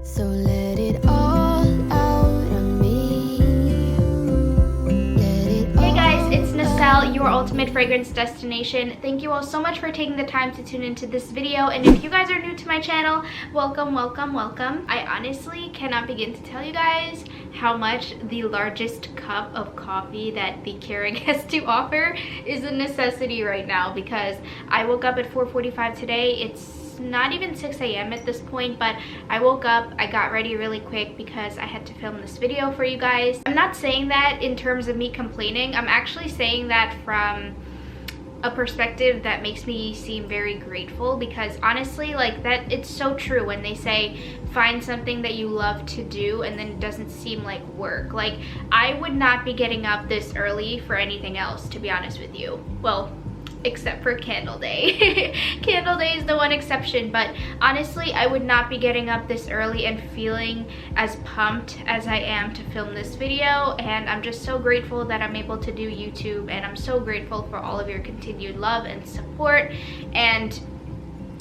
So let it all out of me. Hey guys, it's Neselle, your ultimate fragrance destination. Thank you all so much for taking the time to tune into this video, and if you guys are new to my channel, welcome, welcome, welcome. I honestly cannot begin to tell you guys how much the largest cup of coffee that the Keurig has to offer is a necessity right now, because I woke up at 4:45 today. It's not even 6 a.m. at this point, but I woke up, I got ready really quick because I had to film this video for you guys. I'm not saying that in terms of me complaining. I'm actually saying that from a perspective that makes me seem very grateful, because honestly, like, that, it's so true when they say find something that you love to do and then it doesn't seem like work. Like, I would not be getting up this early for anything else, to be honest with you. Well, except for Candle Day. Candle Day is the one exception, but honestly, I would not be getting up this early and feeling as pumped as I am to film this video, and I'm just so grateful that I'm able to do YouTube, and I'm so grateful for all of your continued love and support. And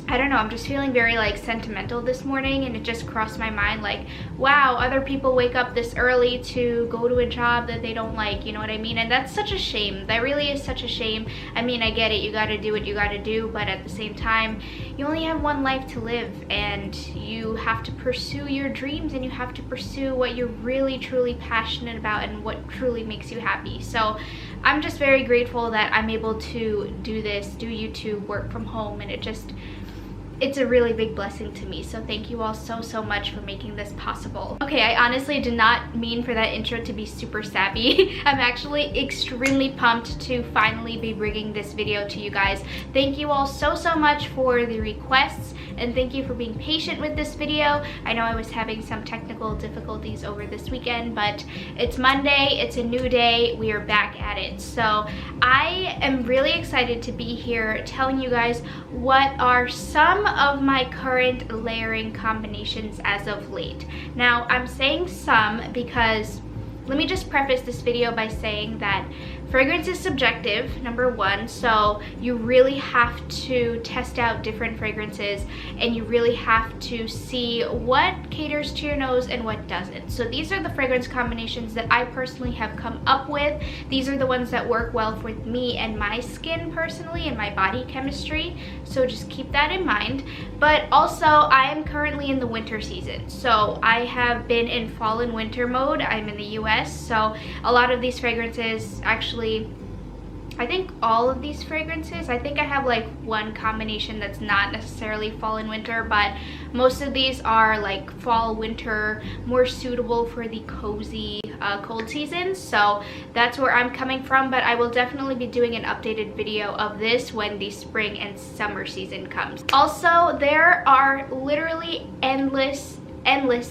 I don't know, I'm just feeling very like sentimental this morning, and it just crossed my mind like, wow, other people wake up this early to go to a job that they don't like, you know what I mean? And that's such a shame. That really is such a shame. I mean, I get it, you gotta do what you gotta do, but at the same time, you only have one life to live, and you have to pursue your dreams, and you have to pursue what you're really truly passionate about and what truly makes you happy. So I'm just very grateful that I'm able to do this, do YouTube, work from home, and it's a really big blessing to me. So thank you all so much for making this possible. Okay, I honestly did not mean for that intro to be super sappy. I'm actually extremely pumped to finally be bringing this video to you guys. Thank you all so much for the requests, and thank you for being patient with this video. I know I was having some technical difficulties over this weekend, but it's Monday, it's a new day, we are back at it. So I am really excited to be here telling you guys what are some of my current layering combinations as of late. Now, I'm saying some because let me just preface this video by saying that fragrance is subjective, number one, so you really have to test out different fragrances, and you really have to see what caters to your nose and what doesn't. So these are the fragrance combinations that I personally have come up with. These are the ones that work well with me and my skin personally and my body chemistry, so just keep that in mind. But also, I am currently in the winter season, so I have been in fall and winter mode. I'm in the US, so a lot of these fragrances, actually, I think all of these fragrances, I think I have like one combination that's not necessarily fall and winter, but most of these are like fall, winter, more suitable for the cozy cold seasons. So that's where I'm coming from, but I will definitely be doing an updated video of this when the spring and summer season comes. Also, there are literally endless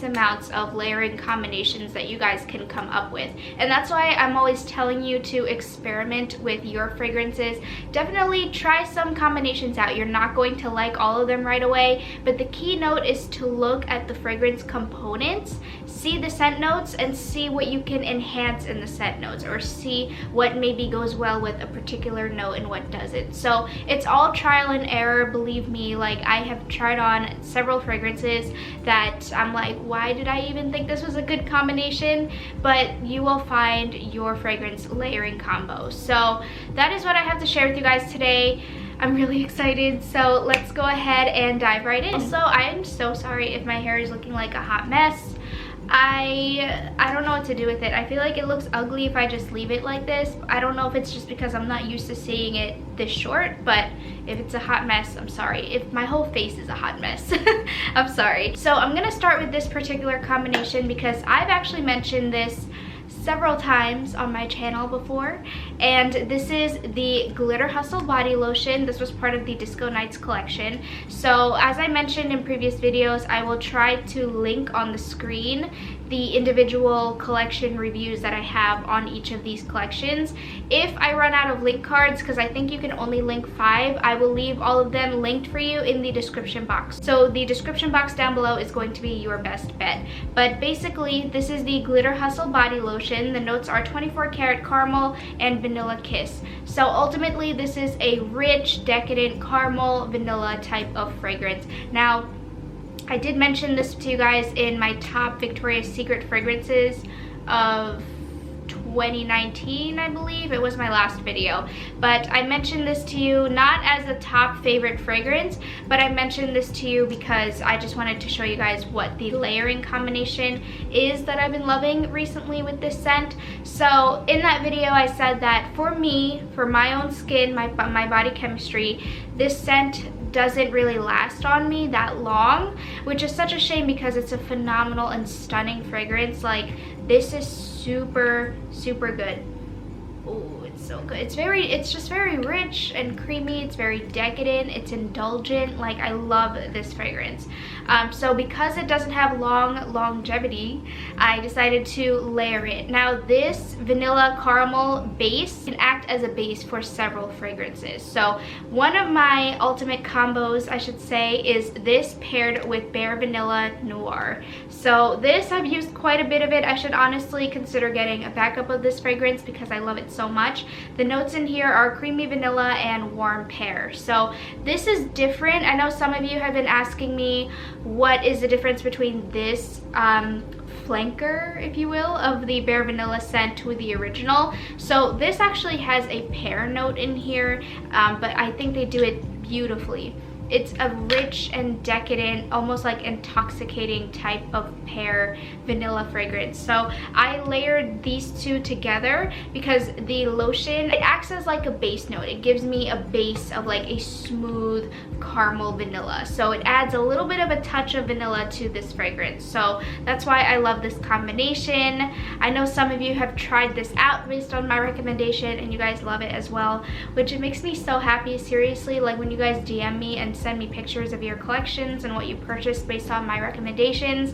amounts of layering combinations that you guys can come up with, and that's why I'm always telling you to experiment with your fragrances. Definitely try some combinations out. You're not going to like all of them right away, but the key note is to look at the fragrance components, see the scent notes, and see what you can enhance in the scent notes, or see what maybe goes well with a particular note and what doesn't. So it's all trial and error, believe me. Like, I have tried on several fragrances that I'm like, why did I even think this was a good combination? But you will find your fragrance layering combo. So that is what I have to share with you guys today. I'm really excited, so let's go ahead and dive right in. Also, I am so sorry if my hair is looking like a hot mess. I don't know what to do with it. I feel like it looks ugly if I just leave it like this. I don't know if it's just because I'm not used to seeing it this short, but if it's a hot mess, I'm sorry. If my whole face is a hot mess, I'm sorry. So I'm gonna start with this particular combination because I've actually mentioned this several times on my channel before, and this is the Glitter Hustle body lotion. This was part of the Disco Nights collection. So as I mentioned in previous videos, I will try to link on the screen the individual collection reviews that I have on each of these collections. If I run out of link cards, because I think you can only link 5, I will leave all of them linked for you in the description box. So the description box down below is going to be your best bet. But basically, this is the Glitter Hustle body lotion. The notes are 24 karat caramel and vanilla kiss. So ultimately, this is a rich, decadent caramel vanilla type of fragrance. Now, I did mention this to you guys in my top Victoria's Secret fragrances of 2019, I believe. It was my last video, but I mentioned this to you not as a top favorite fragrance, but I mentioned this to you because I just wanted to show you guys what the layering combination is that I've been loving recently with this scent. So in that video I said that for me, for my own skin, my body chemistry, this scent doesn't really last on me that long, which is such a shame because it's a phenomenal and stunning fragrance. Like, this is super good. Oh, it's so good. It's just very rich and creamy. It's very decadent. It's indulgent. Like, I love this fragrance. So because it doesn't have long longevity, I decided to layer it. Now, this vanilla caramel base can act as a base for several fragrances. So one of my ultimate combos, I should say, is this paired with Bare Vanilla Noir. So this, I've used quite a bit of it. I should honestly consider getting a backup of this fragrance because I love it so much. The notes in here are creamy vanilla and warm pear. So this is different. I know some of you have been asking me what is the difference between this flanker, if you will, of the Bare Vanilla scent with the original. So this actually has a pear note in here, but I think they do it beautifully. It's a rich and decadent, almost like intoxicating type of pear vanilla fragrance. So I layered these two together because the lotion, it acts as like a base note. It gives me a base of like a smooth caramel vanilla. So it adds a little bit of a touch of vanilla to this fragrance. So that's why I love this combination. I know some of you have tried this out based on my recommendation and you guys love it as well, which it makes me so happy. Seriously, like when you guys DM me and send me pictures of your collections and what you purchased based on my recommendations,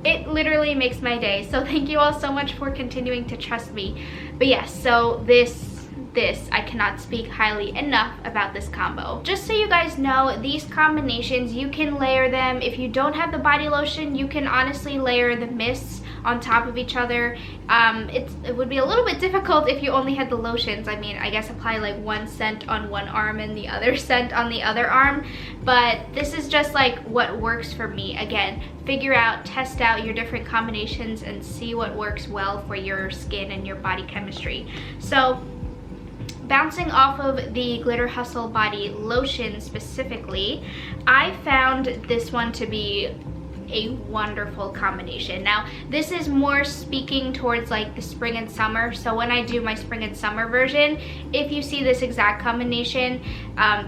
it literally makes my day. So thank you all so much for continuing to trust me. But yes, so this I cannot speak highly enough about this combo. Just so you guys know, these combinations, you can layer them. If you don't have the body lotion, you can honestly layer the mists on top of each other. It would be a little bit difficult if you only had the lotions. I mean, I guess apply like one scent on one arm and the other scent on the other arm, but this is just like what works for me. Again, figure out, test out your different combinations and see what works well for your skin and your body chemistry. So bouncing off of the Glitter Hustle body lotion specifically, I found this one to be a wonderful combination. Now, this is more speaking towards like the spring and summer. So when I do my spring and summer version, if you see this exact combination,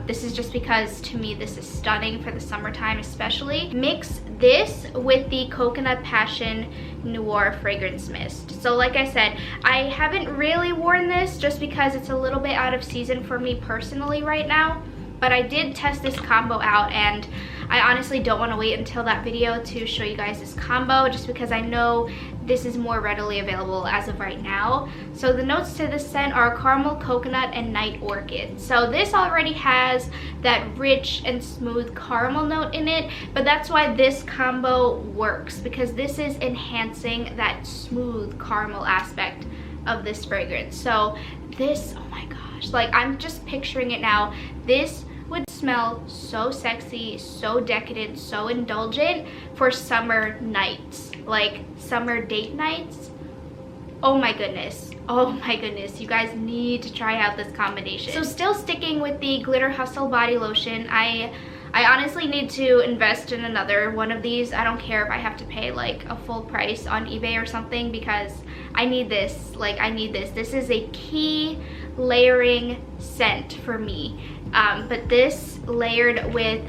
this is just because to me this is stunning for the summertime especially. Mix this with the Coconut Passion Noir fragrance mist. So like I said, I haven't really worn this just because it's a little bit out of season for me personally right now, but I did test this combo out and I honestly don't want to wait until that video to show you guys this combo just because I know this is more readily available as of right now. So the notes to this scent are caramel, coconut, and night orchid. So this already has that rich and smooth caramel note in it, but that's why this combo works, because this is enhancing that smooth caramel aspect of this fragrance. So this, oh my gosh, like I'm just picturing it now. This would smell so sexy, so decadent, so indulgent for summer nights, like summer date nights. Oh my goodness. Oh my goodness, you guys need to try out this combination. So still sticking with the Glitter Hustle body lotion, I honestly need to invest in another one of these. I don't care if I have to pay like a full price on eBay or something because I need this. Like, I need this. This is a key layering scent for me. But this layered with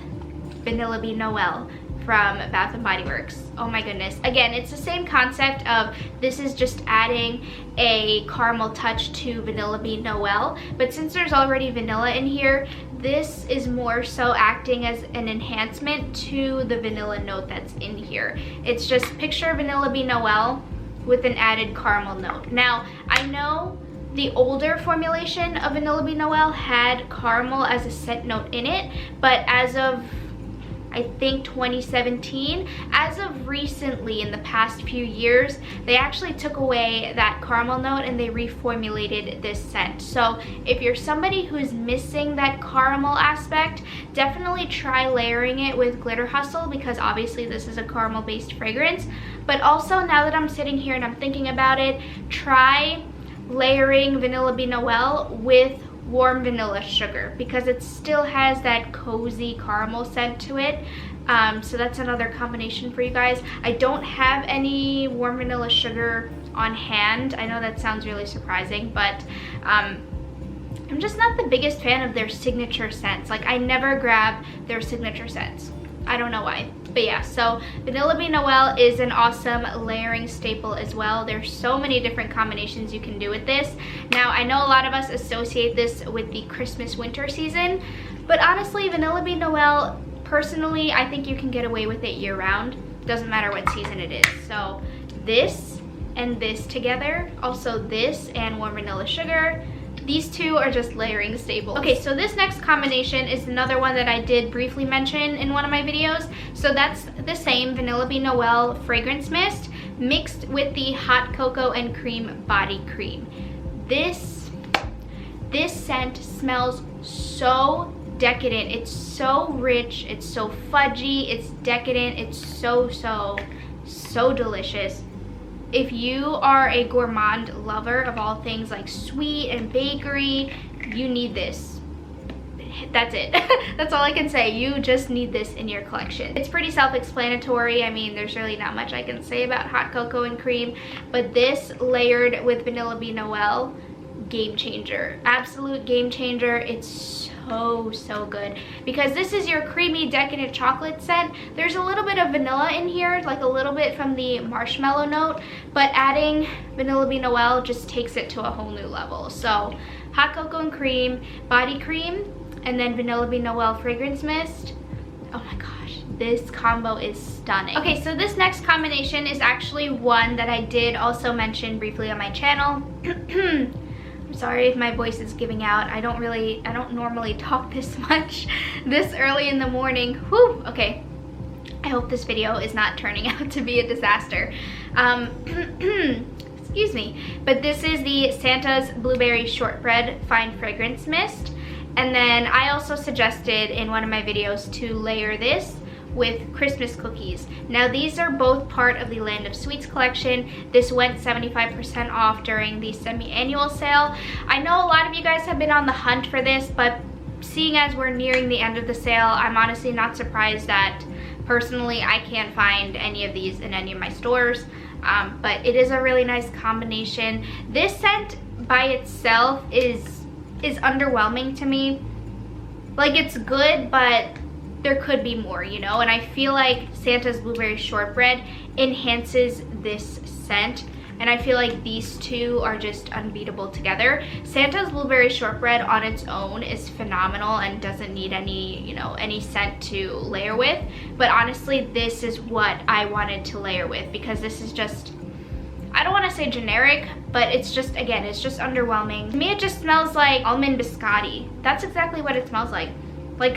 Vanilla Bean Noel from Bath & Body Works. Oh my goodness. Again, it's the same concept of this is just adding a caramel touch to Vanilla Bean Noel, but since there's already vanilla in here, this is more so acting as an enhancement to the vanilla note that's in here. It's just picture Vanilla Bean Noel with an added caramel note. Now, I know the older formulation of Vanilla Bean Noel had caramel as a scent note in it, but as of, I think 2017. As of recently, in the past few years, they actually took away that caramel note and they reformulated this scent. So if you're somebody who's missing that caramel aspect, definitely try layering it with Glitter Hustle, because obviously this is a caramel based fragrance. But also, now that I'm sitting here and I'm thinking about it, try layering Vanilla Bean Noel with warm vanilla sugar, because it still has that cozy caramel scent to it. So that's another combination for you guys. I don't have any warm vanilla sugar on hand. I know that sounds really surprising, but I'm just not the biggest fan of their signature scents. Like, I never grab their signature scents. I don't know why. But yeah, so Vanilla Bean Noel is an awesome layering staple as well. There's so many different combinations you can do with this. Now, I know a lot of us associate this with the Christmas winter season, but honestly, Vanilla Bean Noel, personally, I think you can get away with it year round. Doesn't matter what season it is. So this and this together, also this and warm vanilla sugar, these two are just layering staples. Okay, so this next combination is another one that I did briefly mention in one of my videos. So that's the same Vanilla Bean Noel fragrance mist mixed with the hot cocoa and cream body cream. This scent smells so decadent. It's so rich, it's so fudgy, it's decadent, it's so delicious. If you are a gourmand lover of all things like sweet and bakery, you need this. That's it. That's all I can say. You just need this in your collection. It's pretty self-explanatory. I mean, there's really not much I can say about hot cocoa and cream, but this layered with Vanilla Bean Noel, game changer. Absolute game changer. It's so good, because this is your creamy decadent chocolate scent. There's a little bit of vanilla in here, like a little bit from the marshmallow note, but adding Vanilla Bean Noel just takes it to a whole new level. So hot cocoa and cream body cream, and then Vanilla Bean Noel fragrance mist. Oh my gosh, this combo is stunning. Okay, so this next combination is actually one that I did also mention briefly on my channel. Sorry if my voice is giving out. I don't normally talk this much this early in the morning. Whew, okay. I hope this video is not turning out to be a disaster. Excuse me. But this is the Santa's Blueberry Shortbread Fine Fragrance Mist. And then I also suggested in one of my videos to layer this with Christmas cookies. Now, these are both part of the Land of Sweets collection. This went 75% off during the semi-annual sale. I know a lot of you guys have been on the hunt for this, but seeing as we're nearing the end of the sale, I'm honestly not surprised that personally I can't find any of these in any of my stores. But it is a really nice combination. This scent by itself is underwhelming to me. Like, it's good, but there could be more, you know? And I feel like Santa's Blueberry Shortbread enhances this scent, and I feel like these two are just unbeatable together. Santa's Blueberry Shortbread on its own is phenomenal and doesn't need any, you know, any scent to layer with. But honestly, this is what I wanted to layer with, because this is just, I don't want to say generic, but it's just, again, it's just underwhelming. To me, it just smells like almond biscotti. That's exactly what it smells like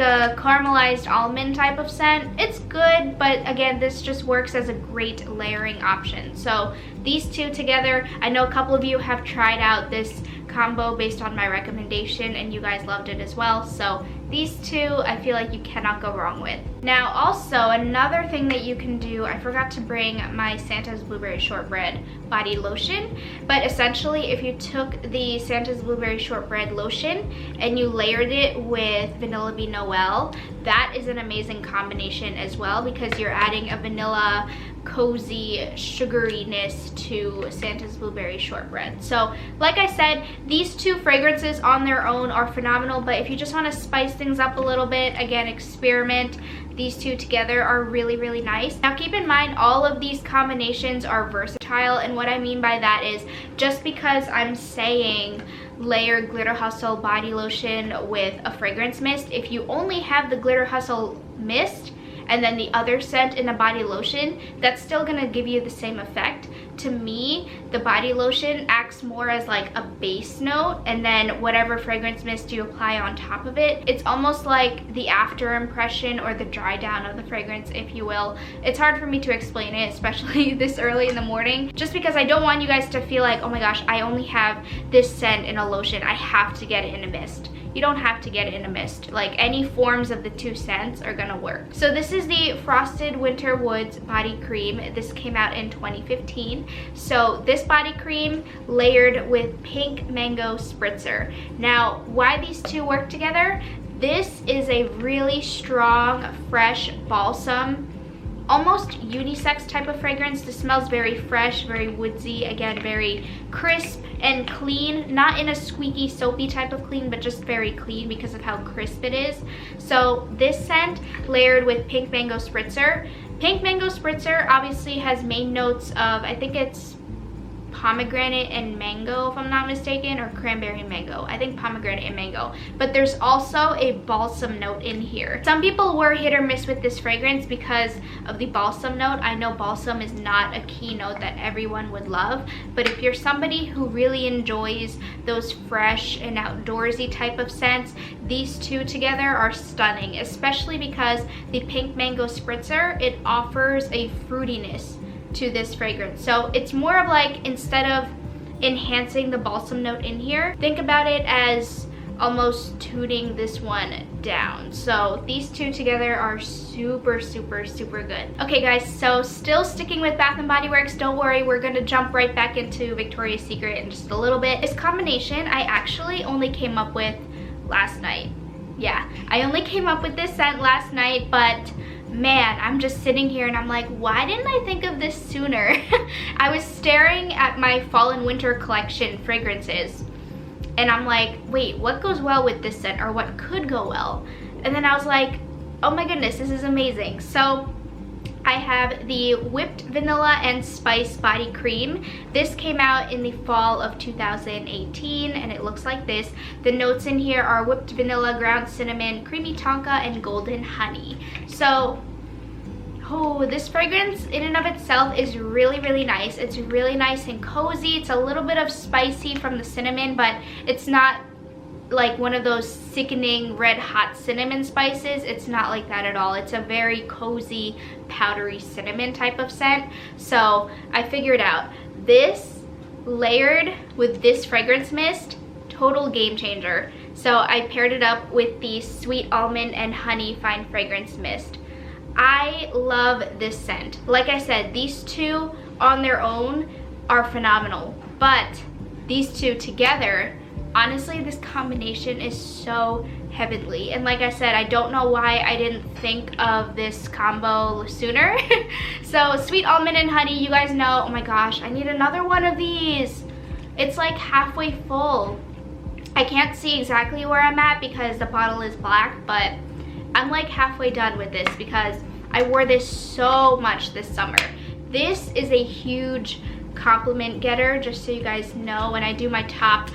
a caramelized almond type of scent. It's good, but again, this just works as a great layering option. So these two together, I know a couple of you have tried out this combo based on my recommendation and you guys loved it as well. So these two, I feel like you cannot go wrong with. Now, also another thing that you can do, I forgot to bring my Santa's Blueberry Shortbread body lotion, but essentially if you took the Santa's Blueberry Shortbread lotion and you layered it with Vanilla Bean Noel, that is an amazing combination as well, because you're adding a vanilla cozy sugariness to Santa's Blueberry Shortbread. So like I said, these two fragrances on their own are phenomenal, but if you just want to spice things up a little bit, again, experiment, these two together are really nice. Now keep in mind, all of these combinations are versatile, and what I mean by that is, just because I'm saying layer Glitter Hustle body lotion with a fragrance mist, if you only have the Glitter Hustle mist and then the other scent in a body lotion, that's still gonna give you the same effect. to me, the body lotion acts more as like a base note, and then whatever fragrance mist you apply on top of it, it's almost like the after impression or the dry down of the fragrance, if you will. It's hard for me to explain it, especially this early in the morning, just because I don't want you guys to feel like, oh my gosh, I only have this scent in a lotion, I have to get it in a mist. You don't have to get it in a mist. Like, any forms of the two scents are gonna work. So this is the Frosted Winter Woods body cream. This came out in 2015. So this body cream layered with Pink Mango Spritzer. Now, why these two work together? This is a really strong, fresh balsam, almost unisex type of fragrance. This smells very fresh, very woodsy, again, very crisp and clean, not in a squeaky, soapy type of clean, but just very clean because of how crisp it is. So this scent layered with Pink Mango Spritzer. Pink Mango Spritzer obviously has main notes of, I think it's pomegranate and mango, if I'm not mistaken, or cranberry and mango. I think pomegranate and mango. But there's also a balsam note in here. Some people were hit or miss with this fragrance because of the balsam note. I know balsam is not a key note that everyone would love, but if you're somebody who really enjoys those fresh and outdoorsy type of scents, these two together are stunning, especially because the Pink Mango Spritzer, it offers a fruitiness to this fragrance. So it's more of like, instead of enhancing the balsam note in here, think about it as almost tuning this one down. So these two together are super, super, super good. Okay guys, so still sticking with Bath & Body Works, don't worry, we're gonna jump right back into Victoria's Secret in just a little bit. This combination I actually only came up with last night. Yeah, I only came up with this scent last night, but man, I'm just sitting here and I'm like, why didn't I think of this sooner? I was staring at my fall and winter collection fragrances and I'm like, wait, what goes well with this scent, or what could go well? And then I was like, oh my goodness, this is amazing. So I have the Whipped Vanilla and Spice Body Cream. This came out in the fall of 2018 and it looks like this. The notes in here are whipped vanilla, ground cinnamon, creamy tonka, and golden honey. So, oh, this fragrance in and of itself is really, really nice. It's really nice and cozy. It's a little bit of spicy from the cinnamon, but it's not like one of those sickening red hot cinnamon spices. It's not like that at all. It's a very cozy, powdery cinnamon type of scent. So I figured out this layered with this fragrance mist, total game changer. So I paired it up with the Sweet Almond and Honey Fine Fragrance Mist. I love this scent. Like I said, these two on their own are phenomenal, but these two together, honestly, this combination is so heavenly. And like I said, I don't know why I didn't think of this combo sooner. So Sweet Almond and Honey, you guys know, oh my gosh, I need another one of these. It's like halfway full. I can't see exactly where I'm at because the bottle is black, but I'm like halfway done with this because I wore this so much this summer. This is a huge compliment getter, just so you guys know. When I do my top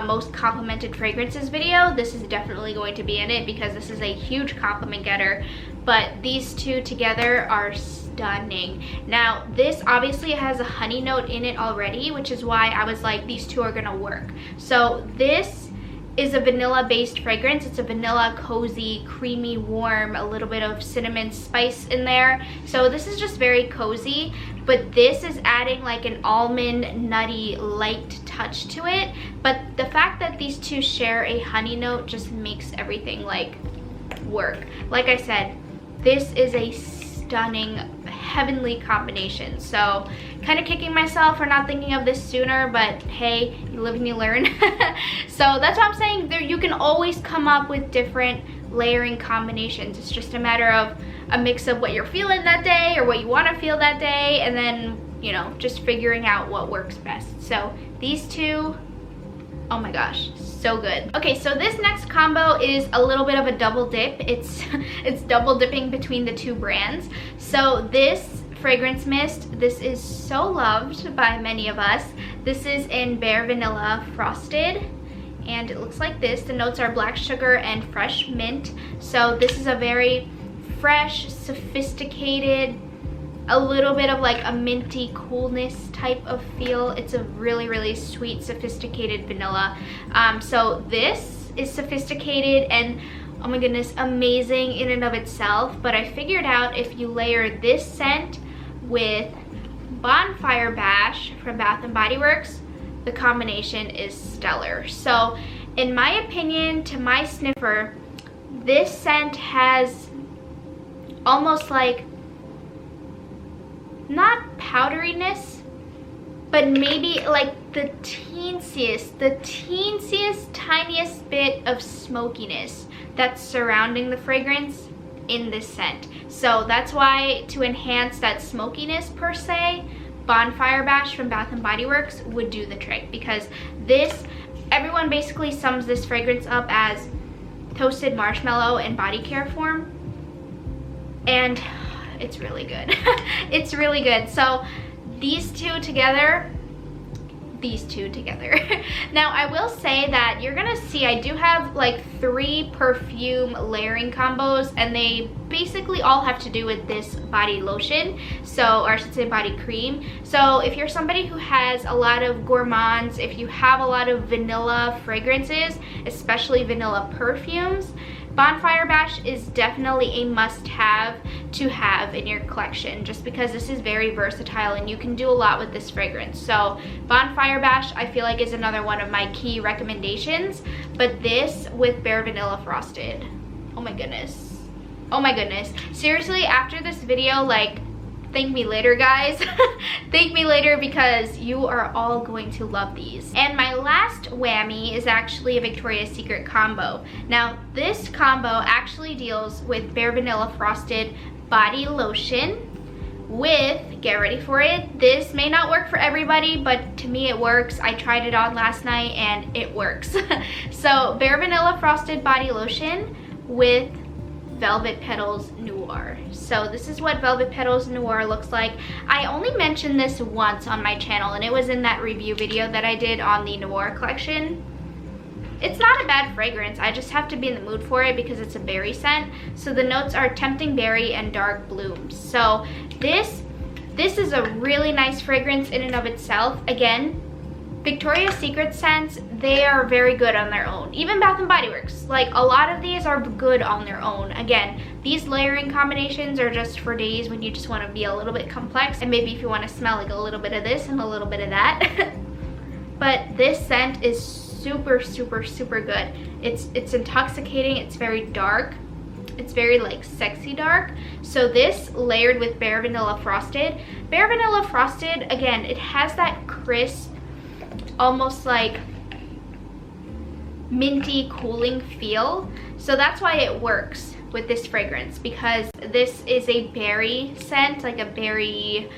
most complimented fragrances video, this is definitely going to be in it because this is a huge compliment getter. But these two together are stunning. Now this obviously has a honey note in it already, which is why I was like, these two are gonna work. So this is a vanilla based fragrance. It's a vanilla, cozy, creamy, warm, a little bit of cinnamon spice in there. So this is just very cozy, but this is adding like an almond, nutty, light touch to it. But the fact that these two share a honey note just makes everything like work. Like I said, this is a stunning, heavenly combination. So kind of kicking myself for not thinking of this sooner, but hey, you live and you learn. So that's what I'm saying. There, you can always come up with different layering combinations. It's just a matter of a mix of what you're feeling that day or what you want to feel that day, and then, you know, just figuring out what works best. So these two, oh my gosh, so good. Okay, so this next combo is a little bit of a double dip. It's double dipping between the two brands. So this fragrance mist, this is so loved by many of us. This is in Bare Vanilla Frosted, and it looks like this. The notes are black sugar and fresh mint. So this is a very fresh, sophisticated, a little bit of like a minty coolness type of feel. It's a really, really sweet, sophisticated vanilla. So this is sophisticated and, oh my goodness, amazing in and of itself. But I figured out if you layer this scent with Bonfire Bash from Bath & Body Works, the combination is stellar. So in my opinion, to my sniffer, this scent has almost like, not powderiness, but maybe like the teensiest, tiniest bit of smokiness that's surrounding the fragrance in this scent. So that's why, to enhance that smokiness per se, Bonfire Bash from Bath & Body Works would do the trick, because this, everyone basically sums this fragrance up as toasted marshmallow in body care form, and it's really good. It's really good. So these two together. Now I will say that you're gonna see I do have like 3 perfume layering combos, and they basically all have to do with this body lotion, so, or I should say body cream. So if you're somebody who has a lot of gourmands, if you have a lot of vanilla fragrances, especially vanilla perfumes, Bonfire Bash is definitely a must-have to have in your collection, just because this is very versatile and you can do a lot with this fragrance. So Bonfire Bash, I feel like, is another one of my key recommendations, but this with Bare Vanilla Frosted, oh my goodness. Oh my goodness. Seriously, after this video, like, thank me later, guys. Thank me later, because you are all going to love these. And my last whammy is actually a Victoria's Secret combo. Now, this combo actually deals with Bare Vanilla Frosted body lotion with, get ready for it, this may not work for everybody, but to me it works. I tried it on last night and it works. So Bare Vanilla Frosted body lotion with Velvet Petals Noir. So this is what Velvet Petals Noir looks like. I only mentioned this once on my channel, and it was in that review video that I did on the Noir collection. It's not a bad fragrance, I just have to be in the mood for it because it's a berry scent. So the notes are tempting berry and dark blooms. So this is a really nice fragrance in and of itself. Again, Victoria's Secret scents, they are very good on their own. Even Bath & Body Works, like, a lot of these are good on their own. Again, these layering combinations are just for days when you just want to be a little bit complex, and maybe if you want to smell like a little bit of this and a little bit of that. But this scent is super, super, super good. It's intoxicating, it's very dark. It's very like sexy dark. So this layered with Bare Vanilla Frosted. Bare Vanilla Frosted, again, it has that crisp, almost like minty cooling feel. So that's why it works with this fragrance, because this is a berry scent, like a berry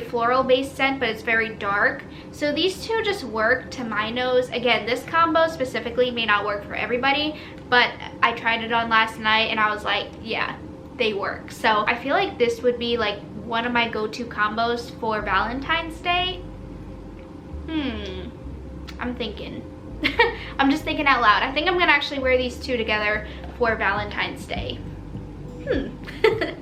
floral based scent, but it's very dark. So these two just work to my nose. Again, this combo specifically may not work for everybody, but I tried it on last night and I was like, yeah, they work. So I feel like this would be like one of my go-to combos for Valentine's Day. I'm thinking. I'm just thinking out loud. I think I'm gonna actually wear these two together for Valentine's Day.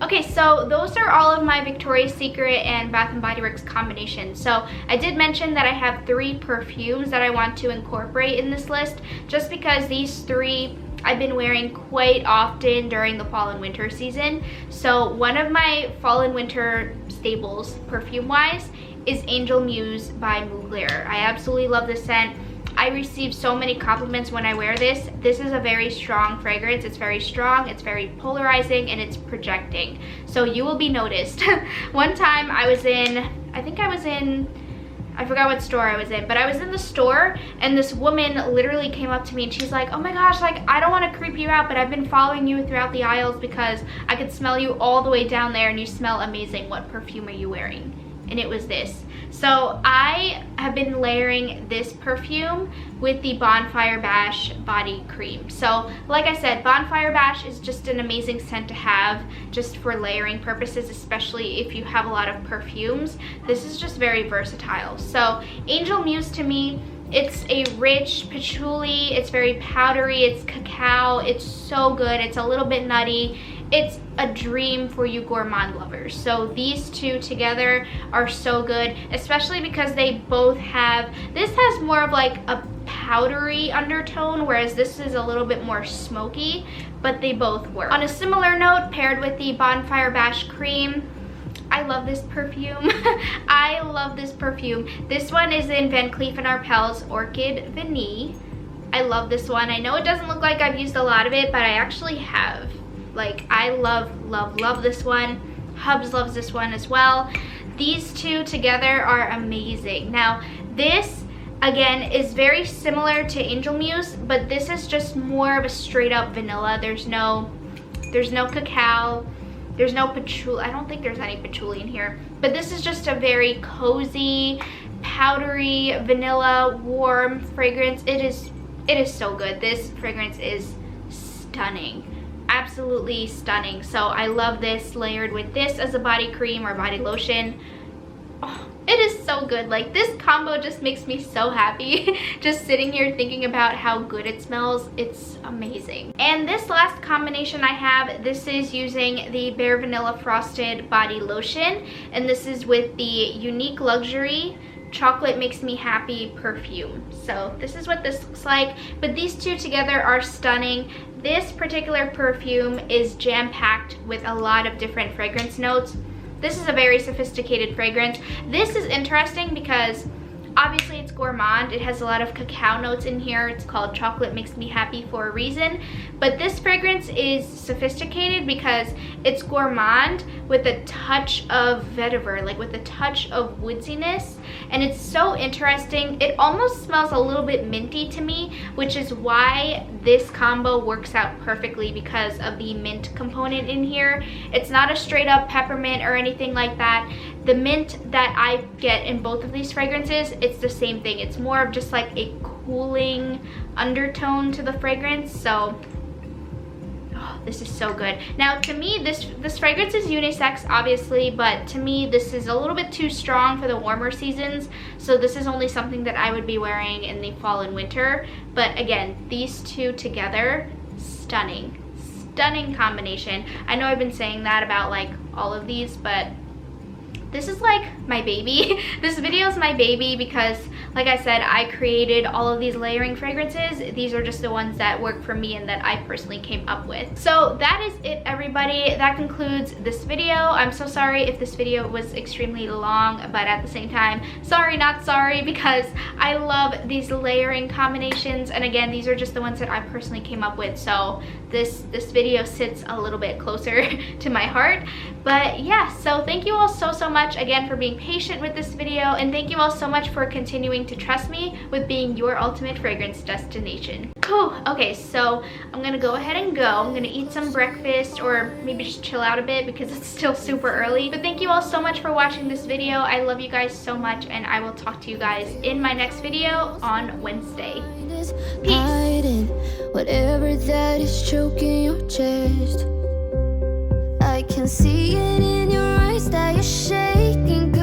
Okay, so those are all of my Victoria's Secret and Bath & Body Works combinations. So I did mention that I have 3 perfumes that I want to incorporate in this list, just because these 3 I've been wearing quite often during the fall and winter season. So one of my fall and winter staples, perfume-wise, is Angel Muse by Mugler. I absolutely love this scent. I receive so many compliments when I wear this. This is a very strong fragrance. It's very strong, it's very polarizing, and it's projecting. So you will be noticed. One time I was in, I forgot what store I was in, but I was in the store and this woman literally came up to me and she's like, oh my gosh, like, I don't want to creep you out, but I've been following you throughout the aisles because I could smell you all the way down there and you smell amazing. What perfume are you wearing? And it was this. So I have been layering this perfume with the Bonfire Bash body cream. So like I said, Bonfire Bash is just an amazing scent to have just for layering purposes, especially if you have a lot of perfumes. This is just very versatile. So Angel Muse, to me, it's a rich patchouli, it's very powdery, it's cacao, it's so good, it's a little bit nutty. It's a dream for you gourmand lovers. So these two together are so good, especially because they both have, this has more of like a powdery undertone, whereas this is a little bit more smoky, but they both work. On a similar note, paired with the Bonfire Bash Cream, I love this perfume. I love this perfume. This one is in Van Cleef & Arpels Orchid Vanille. I love this one. I know it doesn't look like I've used a lot of it, but I actually have. Like, I love this one. Hubs loves this one as well. These two together are amazing. Now, this, again, is very similar to Angel Muse, but this is just more of a straight up vanilla. There's no cacao. There's no patchouli. I don't think there's any patchouli in here. But this is just a very cozy, powdery, vanilla, warm fragrance. It is so good. This fragrance is stunning. Absolutely stunning. So I love this layered with this as a body cream or body lotion. Oh, it is so good. Like, this combo just makes me so happy. Just sitting here thinking about how good it smells. It's amazing. And this last combination I have, this is using the Bare Vanilla Frosted Body Lotion, and this is with the Unique Luxury Chocolate Makes Me Happy perfume. So this is what this looks like, but these two together are stunning. This particular perfume is jam-packed with a lot of different fragrance notes. This is a very sophisticated fragrance. This is interesting because obviously it's gourmand. It has a lot of cacao notes in here. It's called Chocolate Makes Me Happy for a reason. But this fragrance is sophisticated because it's gourmand with a touch of vetiver, like with a touch of woodsiness. And it's so interesting. It almost smells a little bit minty to me, which is why this combo works out perfectly because of the mint component in here. It's not a straight up peppermint or anything like that. The mint that I get in both of these fragrances, it's the same thing. It's more of just like a cooling undertone to the fragrance. So this is so good. Now, to me, this fragrance is unisex, obviously, but to me, this is a little bit too strong for the warmer seasons. So this is only something that I would be wearing in the fall and winter. But again, these two together, stunning. Stunning combination. I know I've been saying that about like all of these, but this is like my baby. This video is my baby because, like I said, I created all of these layering fragrances. These are just the ones that work for me and that I personally came up with. So that is it, everybody. That concludes this video. I'm so sorry if this video was extremely long, but at the same time, sorry not sorry, because I love these layering combinations. And again, these are just the ones that I personally came up with. So this video sits a little bit closer to my heart. But yeah, so thank you all so much again for being patient with this video, and thank you all so much for continuing to trust me with being your ultimate fragrance destination. Cool. Okay, so I'm gonna go ahead and go. I'm gonna eat some breakfast or maybe just chill out a bit because it's still super early. But thank you all so much for watching this video. I love you guys so much, and I will talk to you guys in my next video on Wednesday. Peace. Whatever that is choking your chest, I can see it in your eyes that you're shaking.